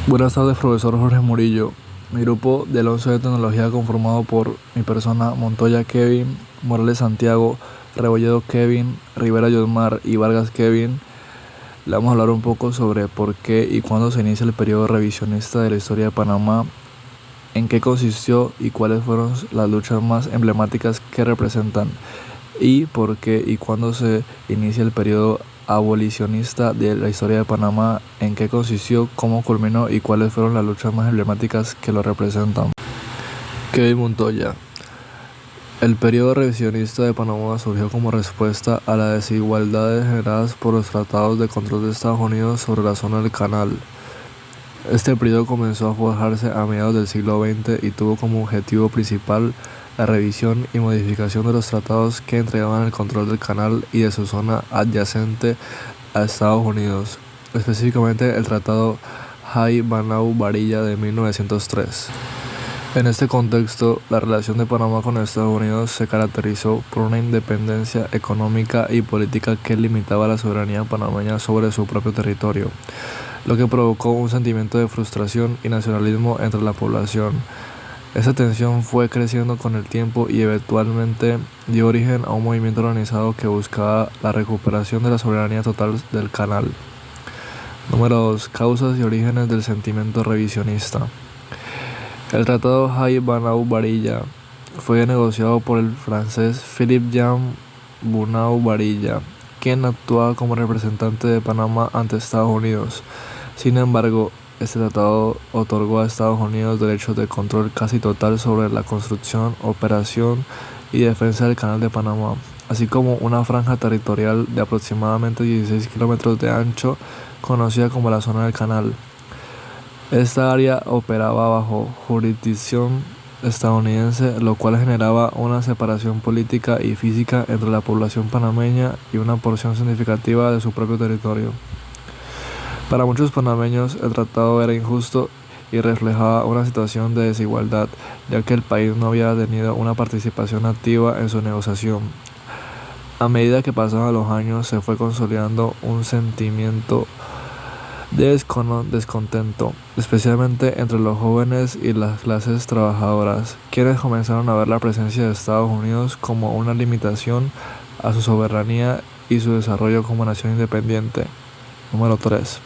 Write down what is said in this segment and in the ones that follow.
Buenas tardes, profesor Jorge Murillo. Mi grupo del 11 de tecnología conformado por mi persona Montoya Kevin, Morales Santiago, Rebolledo Kevin, Rivera Yosmar y Vargas Kevin, le vamos a hablar un poco sobre por qué y cuándo se inicia el periodo revisionista de la historia de Panamá, en qué consistió y cuáles fueron las luchas más emblemáticas que representan, y por qué y cuándo se inicia el periodo abolicionista de la historia de Panamá, en qué consistió, cómo culminó y cuáles fueron las luchas más emblemáticas que lo representan. Kevin Montoya. El periodo revisionista de Panamá surgió como respuesta a las desigualdades generadas por los tratados de control de Estados Unidos sobre la zona del canal. Este periodo comenzó a forjarse a mediados del siglo XX y tuvo como objetivo principal la revisión y modificación de los tratados que entregaban el control del canal y de su zona adyacente a Estados Unidos, específicamente el Tratado Hay-Banau-Varilla de 1903. En este contexto, la relación de Panamá con Estados Unidos se caracterizó por una independencia económica y política que limitaba la soberanía panameña sobre su propio territorio, lo que provocó un sentimiento de frustración y nacionalismo entre la población. Esa tensión fue creciendo con el tiempo y eventualmente dio origen a un movimiento organizado que buscaba la recuperación de la soberanía total del canal. Número 2. Causas y orígenes del sentimiento revisionista. El Tratado Hay-Banau-Varilla fue negociado por el francés Philippe-Jean Bunau-Varilla, quien actuaba como representante de Panamá ante Estados Unidos. Sin embargo, este tratado otorgó a Estados Unidos derechos de control casi total sobre la construcción, operación y defensa del Canal de Panamá, así como una franja territorial de aproximadamente 16 kilómetros de ancho, conocida como la Zona del Canal. Esta área operaba bajo jurisdicción estadounidense, lo cual generaba una separación política y física entre la población panameña y una porción significativa de su propio territorio. Para muchos panameños, el tratado era injusto y reflejaba una situación de desigualdad, ya que el país no había tenido una participación activa en su negociación. A medida que pasaban los años, se fue consolidando un sentimiento de descontento, especialmente entre los jóvenes y las clases trabajadoras, quienes comenzaron a ver la presencia de Estados Unidos como una limitación a su soberanía y su desarrollo como nación independiente. Número 3.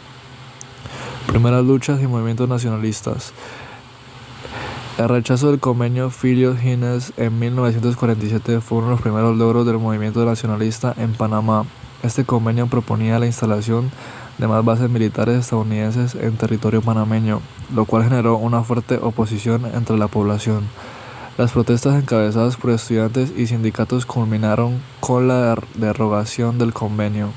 Primeras luchas y movimientos nacionalistas. El rechazo del convenio Filios-Hines en 1947 fue uno de los primeros logros del movimiento nacionalista en Panamá. Este convenio proponía la instalación de más bases militares estadounidenses en territorio panameño, lo cual generó una fuerte oposición entre la población. Las protestas encabezadas por estudiantes y sindicatos culminaron con la derogación del convenio,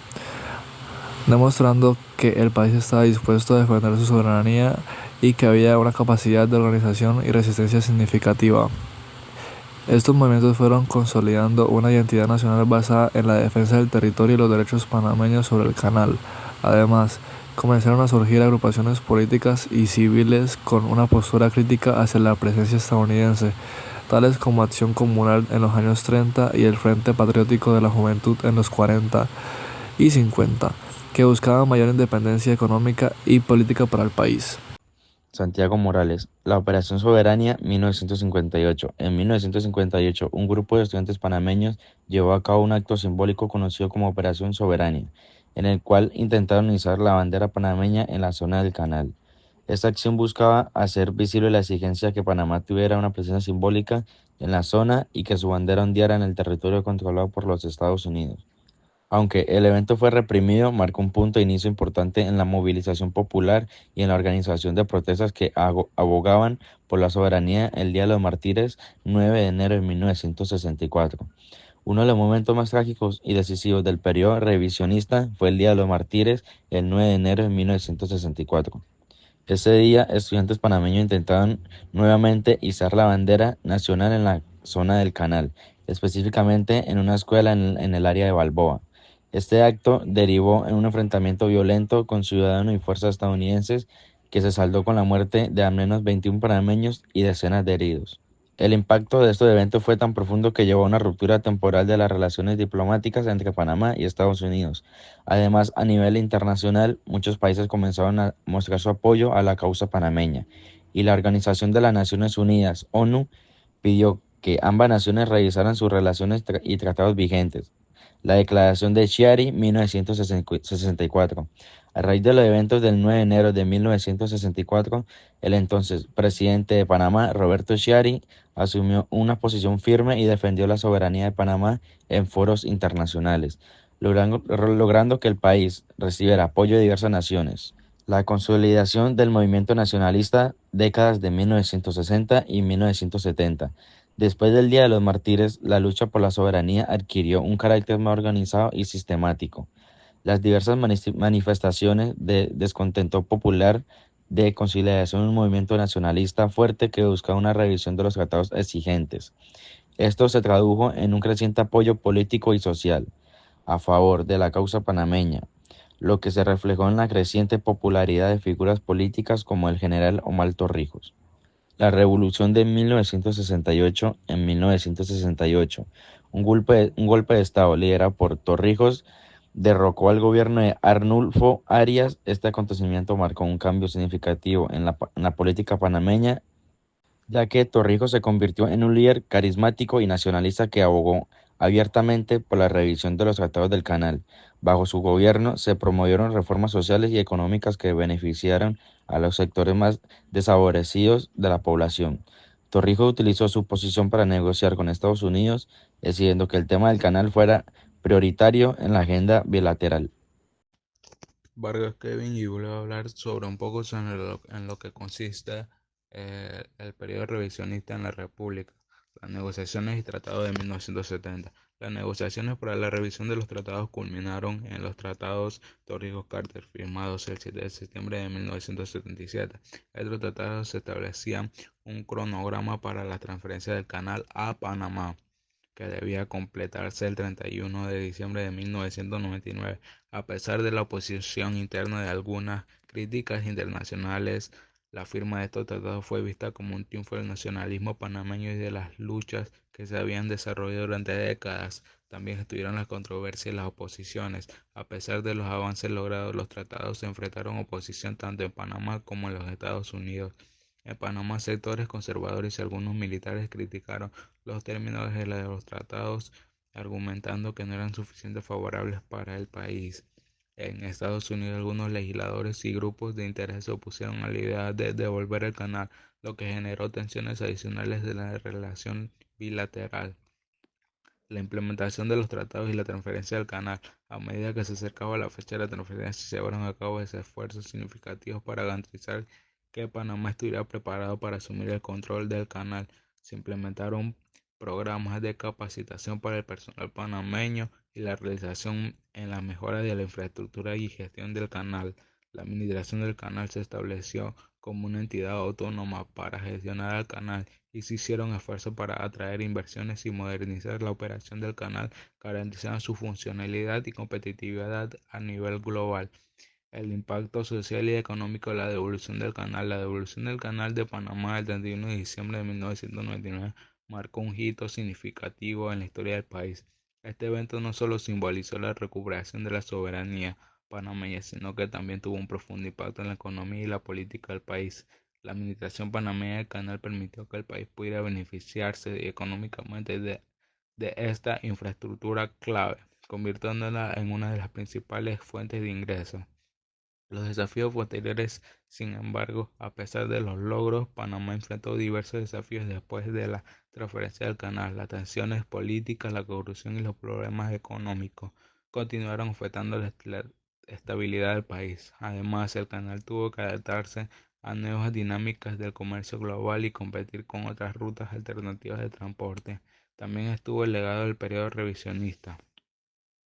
demostrando que el país estaba dispuesto a defender su soberanía y que había una capacidad de organización y resistencia significativa. Estos movimientos fueron consolidando una identidad nacional basada en la defensa del territorio y los derechos panameños sobre el canal. Además, comenzaron a surgir agrupaciones políticas y civiles con una postura crítica hacia la presencia estadounidense, tales como Acción Comunal en los años 30 y el Frente Patriótico de la Juventud en los 40 y 50, que buscaban mayor independencia económica y política para el país. Santiago Morales, la Operación Soberanía 1958. En 1958, un grupo de estudiantes panameños llevó a cabo un acto simbólico conocido como Operación Soberanía, en el cual intentaron izar la bandera panameña en la zona del canal. Esta acción buscaba hacer visible la exigencia de que Panamá tuviera una presencia simbólica en la zona y que su bandera ondeara en el territorio controlado por los Estados Unidos. Aunque el evento fue reprimido, marcó un punto de inicio importante en la movilización popular y en la organización de protestas que abogaban por la soberanía el Día de los Mártires, 9 de enero de 1964. Uno de los momentos más trágicos y decisivos del periodo revisionista fue el Día de los Mártires, el 9 de enero de 1964. Ese día, estudiantes panameños intentaban nuevamente izar la bandera nacional en la zona del canal, específicamente en una escuela en el área de Balboa. Este acto derivó en un enfrentamiento violento con ciudadanos y fuerzas estadounidenses que se saldó con la muerte de al menos 21 panameños y decenas de heridos. El impacto de estos eventos fue tan profundo que llevó a una ruptura temporal de las relaciones diplomáticas entre Panamá y Estados Unidos. Además, a nivel internacional, muchos países comenzaron a mostrar su apoyo a la causa panameña, y la Organización de las Naciones Unidas, ONU, pidió que ambas naciones revisaran sus relaciones y tratados vigentes. La Declaración de Chiari, 1964. A raíz de los eventos del 9 de enero de 1964, el entonces presidente de Panamá, Roberto Chiari, asumió una posición firme y defendió la soberanía de Panamá en foros internacionales, logrando que el país recibiera apoyo de diversas naciones. La consolidación del movimiento nacionalista, décadas de 1960 y 1970. Después del Día de los Mártires, la lucha por la soberanía adquirió un carácter más organizado y sistemático. Las diversas manifestaciones de descontento popular de conciliación, un movimiento nacionalista fuerte que buscaba una revisión de los tratados exigentes. Esto se tradujo en un creciente apoyo político y social a favor de la causa panameña, lo que se reflejó en la creciente popularidad de figuras políticas como el general Omar Torrijos. La Revolución de 1968. En 1968, un golpe de Estado liderado por Torrijos derrocó al gobierno de Arnulfo Arias. Este acontecimiento marcó un cambio significativo en la política panameña, ya que Torrijos se convirtió en un líder carismático y nacionalista que abogó abiertamente por la revisión de los tratados del Canal. Bajo su gobierno se promovieron reformas sociales y económicas que beneficiaron a los sectores más desfavorecidos de la población. Torrijos utilizó su posición para negociar con Estados Unidos, decidiendo que el tema del Canal fuera prioritario en la agenda bilateral. Vargas Kevin y vuelvo a hablar sobre un poco sobre en lo que consiste el periodo revisionista en la República, las negociaciones y tratados de 1970. Las negociaciones para la revisión de los tratados culminaron en los tratados Torrijos-Carter, firmados el 7 de septiembre de 1977. Estos tratados establecían un cronograma para la transferencia del canal a Panamá, que debía completarse el 31 de diciembre de 1999. A pesar de la oposición interna de algunas críticas internacionales, la firma de estos tratados fue vista como un triunfo del nacionalismo panameño y de las luchas que se habían desarrollado durante décadas. También estuvieron las controversias y las oposiciones. A pesar de los avances logrados, los tratados se enfrentaron a oposición tanto en Panamá como en los Estados Unidos. En Panamá, sectores conservadores y algunos militares criticaron los términos de los tratados, argumentando que no eran suficientemente favorables para el país. En Estados Unidos, algunos legisladores y grupos de interés se opusieron a la idea de devolver el canal, lo que generó tensiones adicionales de la relación bilateral. La implementación de los tratados y la transferencia del canal. A medida que se acercaba la fecha de la transferencia, se llevaron a cabo esfuerzos significativos para garantizar que Panamá estuviera preparado para asumir el control del canal. Se implementaron programas de capacitación para el personal panameño y la realización en la mejora de la infraestructura y gestión del canal. La administración del canal se estableció como una entidad autónoma para gestionar el canal y se hicieron esfuerzos para atraer inversiones y modernizar la operación del canal, garantizando su funcionalidad y competitividad a nivel global. El impacto social y económico de la devolución del canal. La devolución del canal de Panamá el 31 de diciembre de 1999 marcó un hito significativo en la historia del país. Este evento no solo simbolizó la recuperación de la soberanía panameña, sino que también tuvo un profundo impacto en la economía y la política del país. La administración panameña del canal permitió que el país pudiera beneficiarse económicamente de esta infraestructura clave, convirtiéndola en una de las principales fuentes de ingresos. Los desafíos posteriores, sin embargo, a pesar de los logros, Panamá enfrentó diversos desafíos después de la transferencia del canal. Las tensiones políticas, la corrupción y los problemas económicos continuaron afectando la estabilidad del país. Además, el canal tuvo que adaptarse a nuevas dinámicas del comercio global y competir con otras rutas alternativas de transporte. También estuvo el legado del periodo revisionista.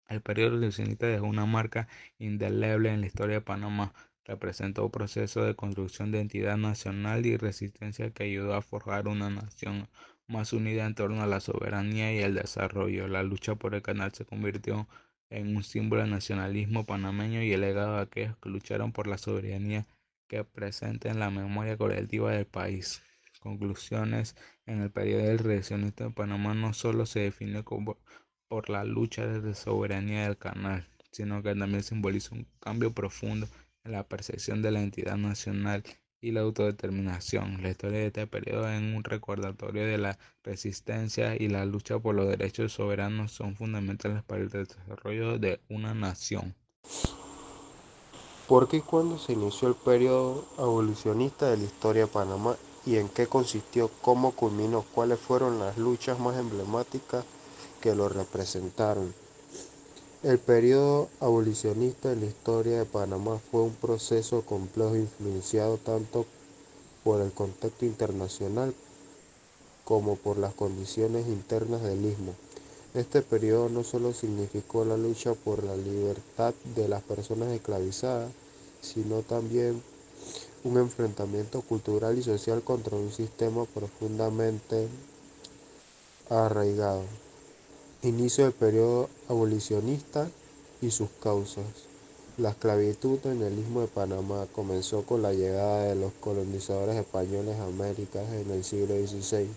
El periodo revisionista dejó una marca indeleble en la historia de Panamá. Representó un proceso de construcción de identidad nacional y resistencia que ayudó a forjar una nación más unida en torno a la soberanía y el desarrollo. La lucha por el canal se convirtió en un símbolo del nacionalismo panameño y el legado de aquellos que lucharon por la soberanía que presente en la memoria colectiva del país. conclusiones, en el periodo del revisionismo de Panamá no solo se define por la lucha de soberanía del canal, sino que también simboliza un cambio profundo en la percepción de la entidad nacional y la autodeterminación. La historia de este periodo es un recordatorio de la resistencia y la lucha por los derechos soberanos son fundamentales para el desarrollo de una nación. ¿Por qué y cuándo se inició el periodo abolicionista de la historia de Panamá y en qué consistió, cómo culminó, cuáles fueron las luchas más emblemáticas que lo representaron? El periodo abolicionista en la historia de Panamá fue un proceso complejo influenciado tanto por el contexto internacional como por las condiciones internas del istmo. Este periodo no solo significó la lucha por la libertad de las personas esclavizadas, sino también un enfrentamiento cultural y social contra un sistema profundamente arraigado. Inicio del periodo abolicionista y sus causas. La esclavitud en el Istmo de Panamá comenzó con la llegada de los colonizadores españoles a América en el siglo XVI.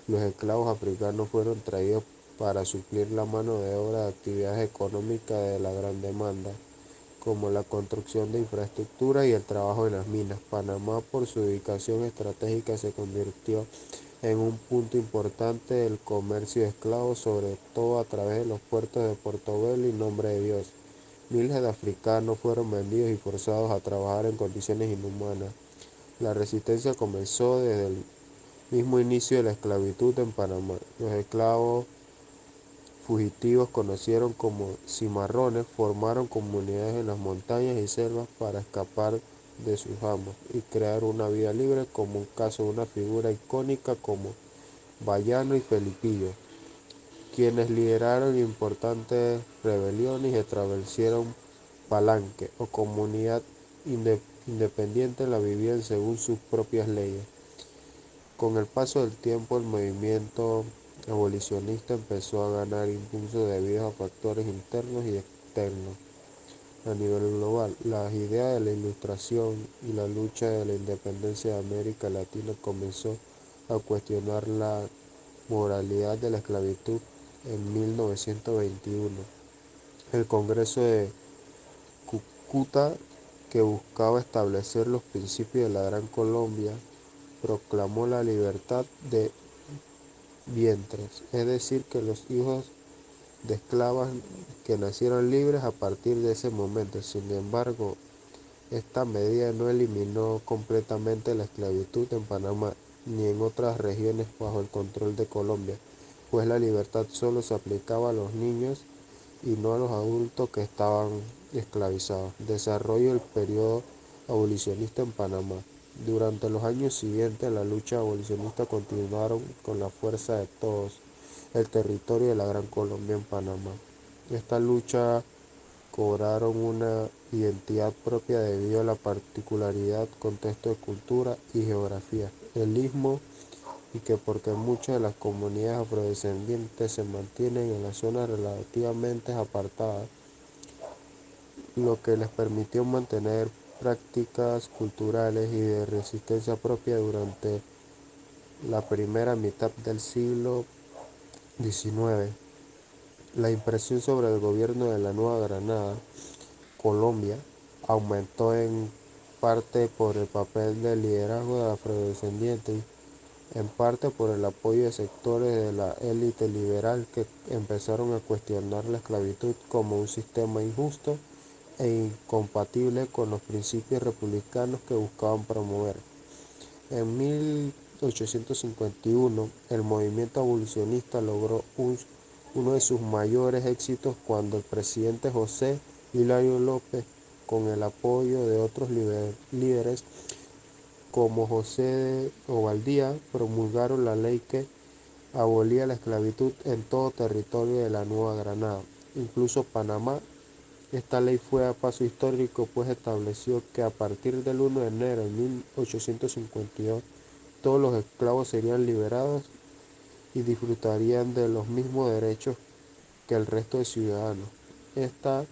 Los esclavos africanos fueron traídos para suplir la mano de obra de actividades económicas de la gran demanda, como la construcción de infraestructura y el trabajo en las minas. Panamá, por su ubicación estratégica, se convirtió en un punto importante del comercio de esclavos, sobre todo a través de los puertos de Portobelo y Nombre de Dios. Miles de africanos fueron vendidos y forzados a trabajar en condiciones inhumanas. La resistencia comenzó desde el mismo inicio de la esclavitud en Panamá. Los esclavos fugitivos, conocidos como cimarrones, formaron comunidades en las montañas y selvas para escapar de sus amos y crear una vida libre, como un caso de una figura icónica como Bayano y Felipillo, quienes lideraron importantes rebeliones y establecieron Palanque o comunidad independiente, la vivían según sus propias leyes. Con el paso del tiempo, el movimiento abolicionista empezó a ganar impulso debido a factores internos y externos. A nivel global, las ideas de la Ilustración y la lucha de la independencia de América Latina comenzó a cuestionar la moralidad de la esclavitud. En 1921, el Congreso de Cúcuta, que buscaba establecer los principios de la Gran Colombia, proclamó la libertad de vientres, es decir, que los hijos de esclavas que nacieron libres a partir de ese momento. Sin embargo, esta medida no eliminó completamente la esclavitud en Panamá ni en otras regiones bajo el control de Colombia, pues la libertad solo se aplicaba a los niños y no a los adultos que estaban esclavizados. Desarrollo del periodo abolicionista en Panamá. Durante los años siguientes, la lucha abolicionista continuaron con la fuerza de todos el territorio de la Gran Colombia en Panamá. Esta lucha cobraron una identidad propia debido a la particularidad, contexto de cultura y geografía. El istmo, y que porque muchas de las comunidades afrodescendientes se mantienen en las zonas relativamente apartadas, lo que les permitió mantener prácticas culturales y de resistencia propia durante la primera mitad del siglo XIX. La impresión sobre el gobierno de la Nueva Granada, Colombia, aumentó en parte por el papel del liderazgo de afrodescendientes, en parte por el apoyo de sectores de la élite liberal que empezaron a cuestionar la esclavitud como un sistema injusto e incompatible con los principios republicanos que buscaban promover. En 1851, el movimiento abolicionista logró uno de sus mayores éxitos cuando el presidente José Hilario López, con el apoyo de otros líderes como José de Ovaldía, promulgaron la ley que abolía la esclavitud en todo territorio de la Nueva Granada, incluso Panamá. Esta ley fue a paso histórico, pues estableció que a partir del 1 de enero de 1852 todos los esclavos serían liberados y disfrutarían de los mismos derechos que el resto de ciudadanos. Esta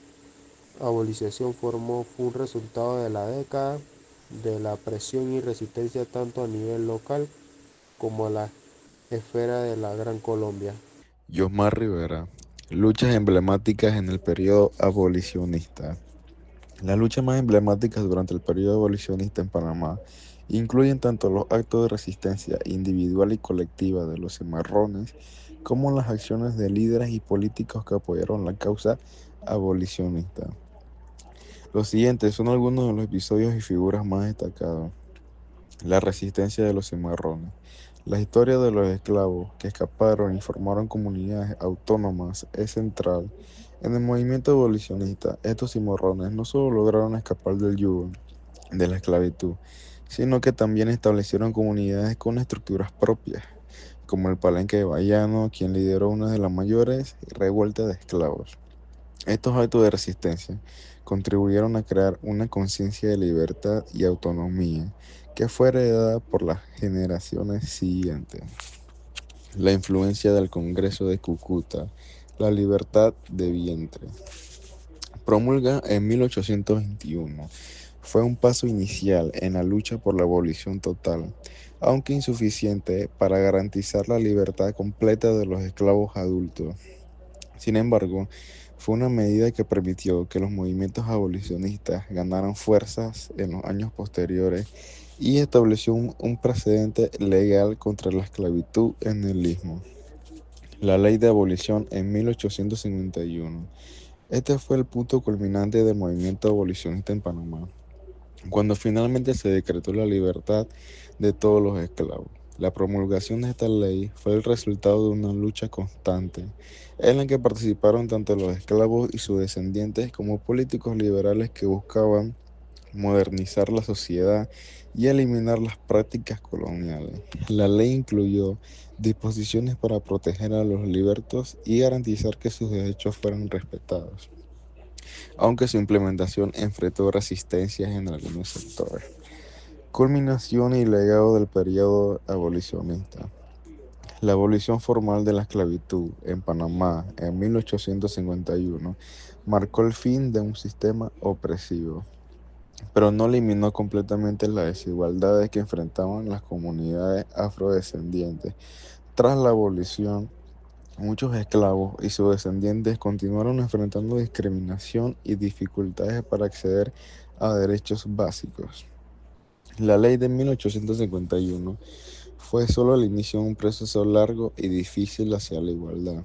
abolición fue un resultado de la década de la presión y resistencia tanto a nivel local como la esfera de la Gran Colombia. Yosmar Rivera. Luchas emblemáticas en el periodo abolicionista. Las luchas más emblemáticas durante el periodo abolicionista en Panamá incluyen tanto los actos de resistencia individual y colectiva de los cimarrones como las acciones de líderes y políticos que apoyaron la causa abolicionista. Los siguientes son algunos de los episodios y figuras más destacados. La resistencia de los cimarrones. La historia de los esclavos que escaparon y formaron comunidades autónomas es central. En el movimiento abolicionista, estos cimarrones no solo lograron escapar del yugo de la esclavitud, sino que también establecieron comunidades con estructuras propias, como el Palenque de Bayano, quien lideró una de las mayores revueltas de esclavos. Estos actos de resistencia contribuyeron a crear una conciencia de libertad y autonomía que fue heredada por las generaciones siguientes. La influencia del Congreso de Cúcuta, la libertad de vientre. Promulga en 1821. Fue un paso inicial en la lucha por la abolición total, aunque insuficiente para garantizar la libertad completa de los esclavos adultos. Sin embargo, fue una medida que permitió que los movimientos abolicionistas ganaran fuerzas en los años posteriores y estableció un precedente legal contra la esclavitud en el Istmo. La ley de abolición en 1851. Este fue el punto culminante del movimiento abolicionista en Panamá, cuando finalmente se decretó la libertad de todos los esclavos. La promulgación de esta ley fue el resultado de una lucha constante, en la que participaron tanto los esclavos y sus descendientes como políticos liberales que buscaban modernizar la sociedad y eliminar las prácticas coloniales. La ley incluyó disposiciones para proteger a los libertos y garantizar que sus derechos fueran respetados, aunque su implementación enfrentó resistencias en algunos sectores. Culminación y legado del periodo abolicionista. La abolición formal de la esclavitud en Panamá en 1851 marcó el fin de un sistema opresivo, pero no eliminó completamente las desigualdades que enfrentaban las comunidades afrodescendientes. Tras la abolición, muchos esclavos y sus descendientes continuaron enfrentando discriminación y dificultades para acceder a derechos básicos. La ley de 1851 fue solo el inicio de un proceso largo y difícil hacia la igualdad.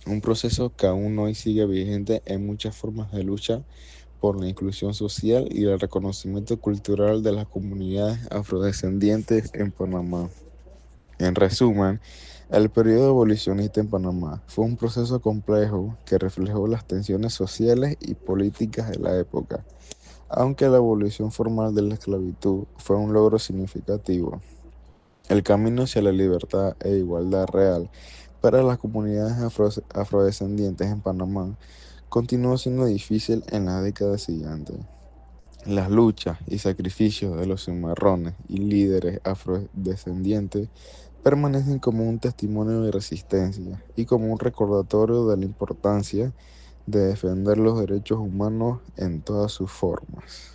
Un proceso que aún hoy sigue vigente en muchas formas de lucha por la inclusión social y el reconocimiento cultural de las comunidades afrodescendientes en Panamá. En resumen, el periodo abolicionista en Panamá fue un proceso complejo que reflejó las tensiones sociales y políticas de la época. Aunque la abolición formal de la esclavitud fue un logro significativo, el camino hacia la libertad e igualdad real para las comunidades afrodescendientes en Panamá continuó siendo difícil en las décadas siguientes. Las luchas y sacrificios de los cimarrones y líderes afrodescendientes permanecen como un testimonio de resistencia y como un recordatorio de la importancia de defender los derechos humanos en todas sus formas.